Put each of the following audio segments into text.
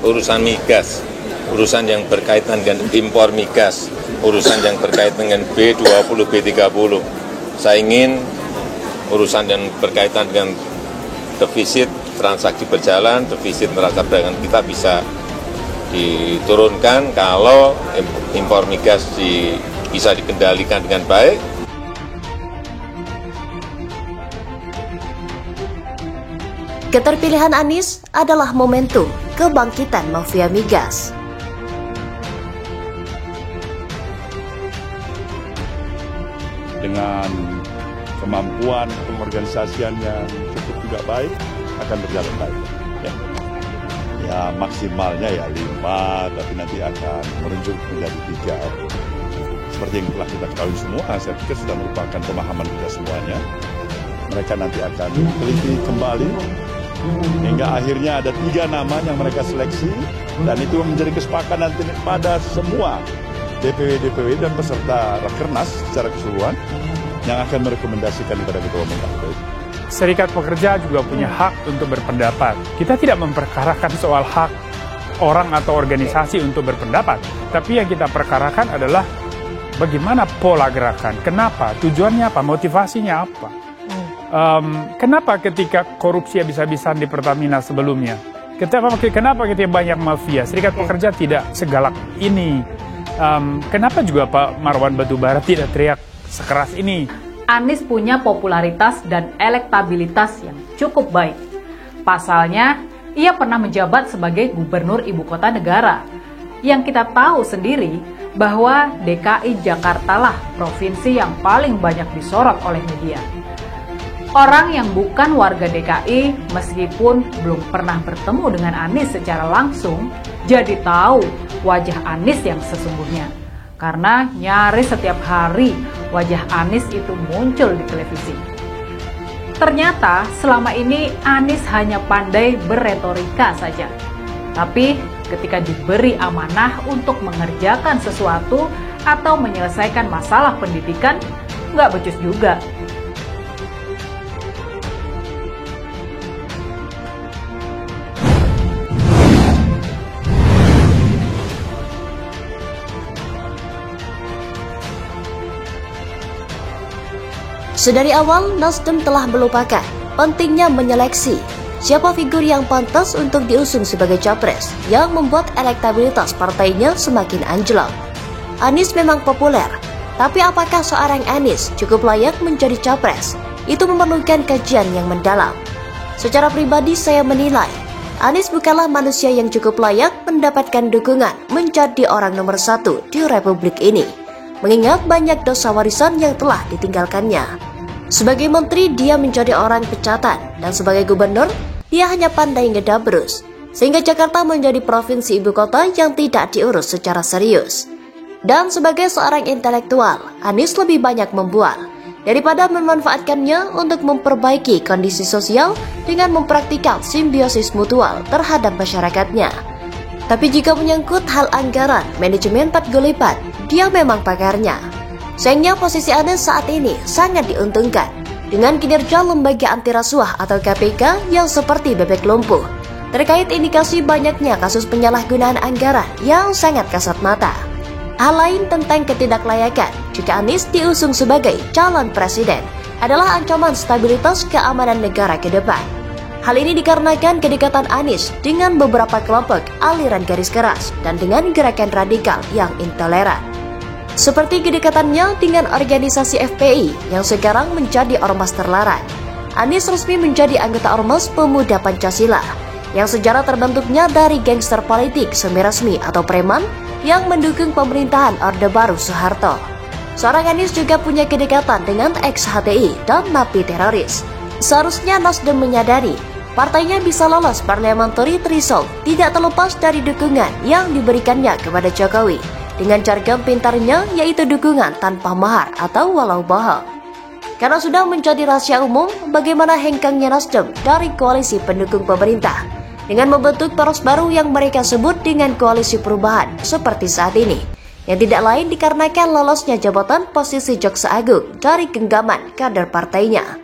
urusan migas, urusan yang berkaitan dengan impor migas, urusan yang berkaitan dengan B20, B30. Saya ingin urusan yang berkaitan dengan defisit transaksi berjalan, defisit neraca perdagangan kita bisa diturunkan kalau impor migas bisa dikendalikan dengan baik. Keterpilihan Anies adalah momentum kebangkitan mafia migas. Dengan kemampuan pengorganisasian yang cukup juga baik, akan berjalan baik. Ya maksimalnya ya 5, tapi nanti akan merujuk menjadi 3. Seperti yang telah kita ketahui semua, saya pikir sudah merupakan pemahaman kita semuanya. Mereka nanti akan teliti kembali, hingga akhirnya ada 3 nama yang mereka seleksi, dan itu menjadi kesepakatan pada semua DPW dan peserta Rakernas secara keseluruhan yang akan merekomendasikan kepada Ketua Umum KPU. Serikat pekerja juga punya hak untuk berpendapat. Kita tidak memperkarakan soal hak orang atau organisasi untuk berpendapat, tapi yang kita perkarakan adalah bagaimana pola gerakan, kenapa, tujuannya apa, motivasinya apa. Kenapa ketika korupsi habis-habisan di Pertamina sebelumnya? Kenapa kita banyak mafia? Serikat pekerja tidak segalak ini. Kenapa juga Pak Marwan Batubara tidak teriak sekeras ini? Anies punya popularitas dan elektabilitas yang cukup baik. Pasalnya, ia pernah menjabat sebagai gubernur ibu kota negara. Yang kita tahu sendiri bahwa DKI Jakarta lah provinsi yang paling banyak disorot oleh media. Orang yang bukan warga DKI meskipun belum pernah bertemu dengan Anies secara langsung, jadi tahu wajah Anies yang sesungguhnya. Karena nyaris setiap hari wajah Anies itu muncul di televisi. Ternyata selama ini Anies hanya pandai berretorika saja. Tapi ketika diberi amanah untuk mengerjakan sesuatu atau menyelesaikan masalah pendidikan, nggak becus juga. Sedari awal, Nasdem telah melupakan pentingnya menyeleksi siapa figur yang pantas untuk diusung sebagai capres yang membuat elektabilitas partainya semakin anjlok. Anies memang populer, tapi apakah seorang Anies cukup layak menjadi capres? Itu memerlukan kajian yang mendalam. Secara pribadi saya menilai, Anies bukanlah manusia yang cukup layak mendapatkan dukungan menjadi orang nomor 1 di Republik ini, mengingat banyak dosa warisan yang telah ditinggalkannya. Sebagai menteri, dia menjadi orang pecatan, dan sebagai gubernur, dia hanya pandai ngedabrus, sehingga Jakarta menjadi provinsi ibu kota yang tidak diurus secara serius. Dan sebagai seorang intelektual, Anies lebih banyak membual, daripada memanfaatkannya untuk memperbaiki kondisi sosial dengan mempraktikkan simbiosis mutual terhadap masyarakatnya. Tapi jika menyangkut hal anggaran, manajemen Patgolipat, dia memang pakarnya. Sayangnya posisi Anies saat ini sangat diuntungkan dengan kinerja lembaga anti rasuah atau KPK yang seperti bebek lumpuh terkait indikasi banyaknya kasus penyalahgunaan anggaran yang sangat kasat mata. Hal lain tentang ketidaklayakan jika Anies diusung sebagai calon presiden adalah ancaman stabilitas keamanan negara ke depan. Hal ini dikarenakan kedekatan Anies dengan beberapa kelompok aliran garis keras dan dengan gerakan radikal yang intoleran. Seperti kedekatannya dengan organisasi FPI yang sekarang menjadi ormas terlarang. Anies resmi menjadi anggota Ormas Pemuda Pancasila yang sejarah terbentuknya dari gangster politik semi-resmi atau preman yang mendukung pemerintahan Orde Baru Soeharto. Seorang Anies juga punya kedekatan dengan ex-HTI dan napi teroris. Seharusnya Nasdem menyadari partainya bisa lolos parliamentary threshold tidak terlepas dari dukungan yang diberikannya kepada Jokowi dengan jargon pintarnya yaitu dukungan tanpa mahar atau walau bohong. Karena sudah menjadi rahasia umum bagaimana hengkangnya Nasdem dari koalisi pendukung pemerintah dengan membentuk poros baru yang mereka sebut dengan koalisi perubahan seperti saat ini, yang tidak lain dikarenakan lolosnya jabatan posisi Jaksa Agung dari genggaman kader partainya.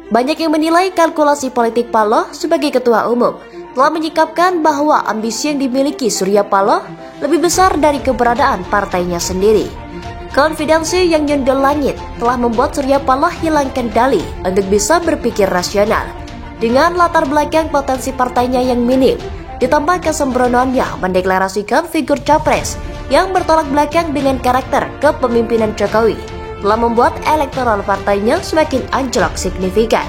Banyak yang menilai kalkulasi politik Paloh sebagai ketua umum telah menyikapkan bahwa ambisi yang dimiliki Surya Paloh lebih besar dari keberadaan partainya sendiri. Konfidensi yang nyundul langit telah membuat Surya Paloh hilang kendali untuk bisa berpikir rasional. Dengan latar belakang potensi partainya yang minim, ditambah kesembronoannya mendeklarasikan figur capres yang bertolak belakang dengan karakter kepemimpinan Jokowi, telah membuat elektoral partainya semakin anjlok signifikan.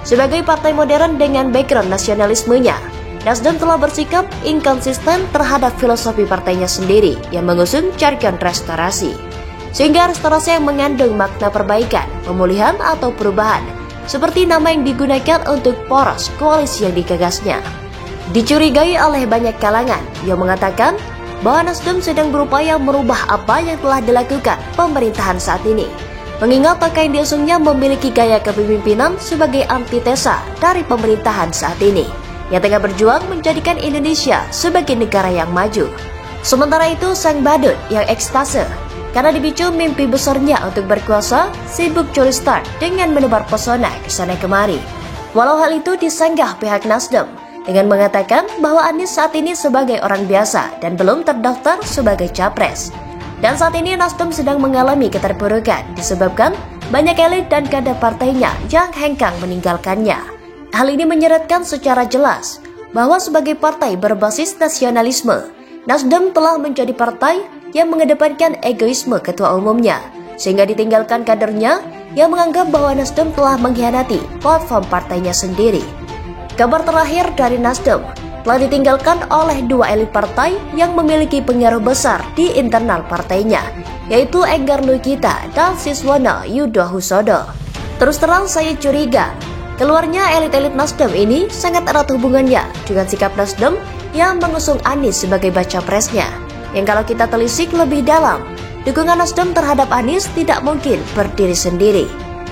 Sebagai partai modern dengan background nasionalismenya, Nasdem telah bersikap inkonsisten terhadap filosofi partainya sendiri yang mengusung jargon restorasi. Sehingga restorasi yang mengandung makna perbaikan, pemulihan atau perubahan, seperti nama yang digunakan untuk poros koalisi yang digagasnya. Dicurigai oleh banyak kalangan yang mengatakan bahwa Nasdem sedang berupaya merubah apa yang telah dilakukan pemerintahan saat ini. Mengingat tokoh yang diusungnya memiliki gaya kepemimpinan sebagai antitesa dari pemerintahan saat ini, yang tengah berjuang menjadikan Indonesia sebagai negara yang maju. Sementara itu, sang badut yang ekstase karena dipicu mimpi besarnya untuk berkuasa, sibuk curi start dengan menebar pesona kesana kemari. Walau hal itu disanggah pihak Nasdem dengan mengatakan bahwa Anies saat ini sebagai orang biasa dan belum terdaftar sebagai capres. Dan saat ini Nasdem sedang mengalami keterpurukan disebabkan banyak elit dan kader partainya yang hengkang meninggalkannya. Hal ini menyeratkan secara jelas bahwa sebagai partai berbasis nasionalisme, Nasdem telah menjadi partai yang mengedepankan egoisme ketua umumnya, sehingga ditinggalkan kadernya yang menganggap bahwa Nasdem telah mengkhianati platform partainya sendiri. Kabar terakhir dari Nasdem telah ditinggalkan oleh dua elit partai yang memiliki pengaruh besar di internal partainya, yaitu Enggar Luikita dan Siswono Yudhohusodo. Terus terang saya curiga, keluarnya elit-elit Nasdem ini sangat erat hubungannya dengan sikap Nasdem yang mengusung Anies sebagai baca presnya, yang kalau kita telisik lebih dalam, dukungan Nasdem terhadap Anies tidak mungkin berdiri sendiri.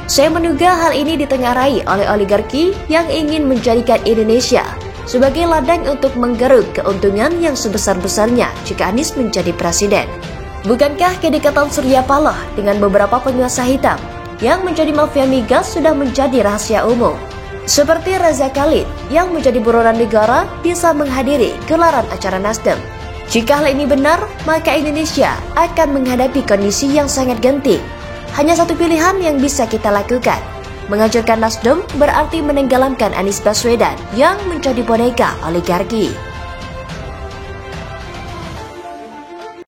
Saya menduga hal ini ditengarai oleh oligarki yang ingin menjadikan Indonesia sebagai ladang untuk menggeruk keuntungan yang sebesar-besarnya jika Anies menjadi presiden. Bukankah kedekatan Surya Paloh dengan beberapa penguasa hitam yang menjadi mafia migas sudah menjadi rahasia umum? Seperti Reza Khalid yang menjadi buronan negara bisa menghadiri gelaran acara Nasdem. Jika hal ini benar, maka Indonesia akan menghadapi kondisi yang sangat genting. Hanya satu pilihan yang bisa kita lakukan. Menghancurkan Nasdem berarti menenggelamkan Anies Baswedan yang menjadi boneka oligarki.